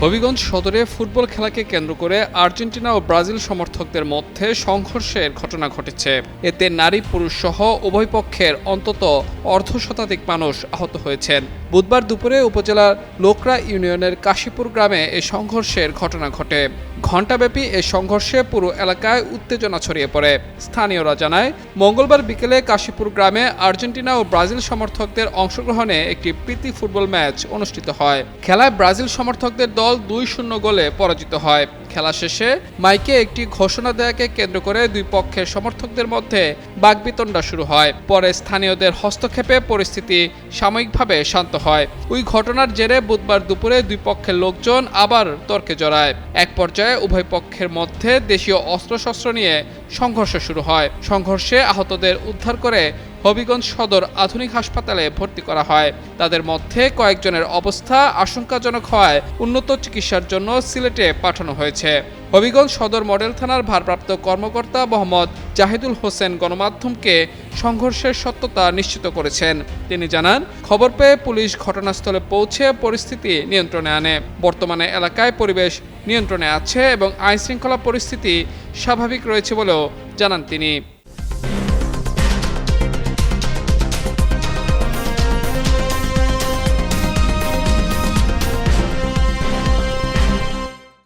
হবিগঞ্জ সদরে ফুটবল খেলাকে কেন্দ্র করে আর্জেন্টিনা ও ব্রাজিল সমর্থকদের মধ্যে সংঘর্ষের ঘটনা ঘটেছে। এতে নারী পুরুষ সহ উভয় পক্ষের অন্তত অর্ধশতাধিক মানুষ আহত হয়েছেন। বুধবার দুপুরে উপজেলার লোকরা ইউনিয়নের কাশীপুর গ্রামে এ সংঘর্ষের ঘটনা ঘটে। ঘণ্টাব্যাপী এ সংঘর্ষে পুরো এলাকায় উত্তেজনা ছড়িয়ে পড়ে। স্থানীয়রা জানায়, মঙ্গলবার বিকেলে কাশীপুর গ্রামে আর্জেন্টিনা ও ব্রাজিল সমর্থকদের অংশগ্রহণে একটি প্রীতি ফুটবল ম্যাচ অনুষ্ঠিত হয়। খেলায় ব্রাজিল সমর্থকদের দল 2-0 গোলে পরাজিত হয়। খেলা শেষে মাইকে একটি ঘোষণা দেয়াকে কেন্দ্র করে দুই পক্ষের সমর্থকদের মধ্যে বাকবিতণ্ডা শুরু হয়। পরে স্থানীয়দের হস্তক্ষেপে পরিস্থিতি সাময়িকভাবে শান্ত হয়। ওই ঘটনার জেরে বুধবার দুপুরে দুই পক্ষের লোকজন আবার তর্কে জড়ায়। এক পর্যায়ে উভয় পক্ষের মধ্যে দেশীয় অস্ত্রশস্ত্র নিয়ে সংঘর্ষ শুরু হয়। সংঘর্ষে আহতদের উদ্ধার করে হবিগঞ্জ সদর আধুনিক হাসপাতালে ভর্তি করা হয়। তাদের মধ্যে কয়েকজনের অবস্থা আশঙ্কাজনক হওয়ায় উন্নত চিকিৎসার জন্য সিলেটে পাঠানো হয়েছে। হবিগঞ্জ সদর মডেল থানার ভারপ্রাপ্ত কর্মকর্তা মোহাম্মদ জাহিদুল হোসেন গণমাধ্যমকে সংঘর্ষের সত্যতা নিশ্চিত করেছেন। তিনি জানান, খবর পেয়ে পুলিশ ঘটনাস্থলে পৌঁছে পরিস্থিতি নিয়ন্ত্রণে আনে। বর্তমানে এলাকায় পরিবেশ নিয়ন্ত্রণে আছে এবং আইনশৃঙ্খলা পরিস্থিতি স্বাভাবিক রয়েছে বলেও জানান তিনি।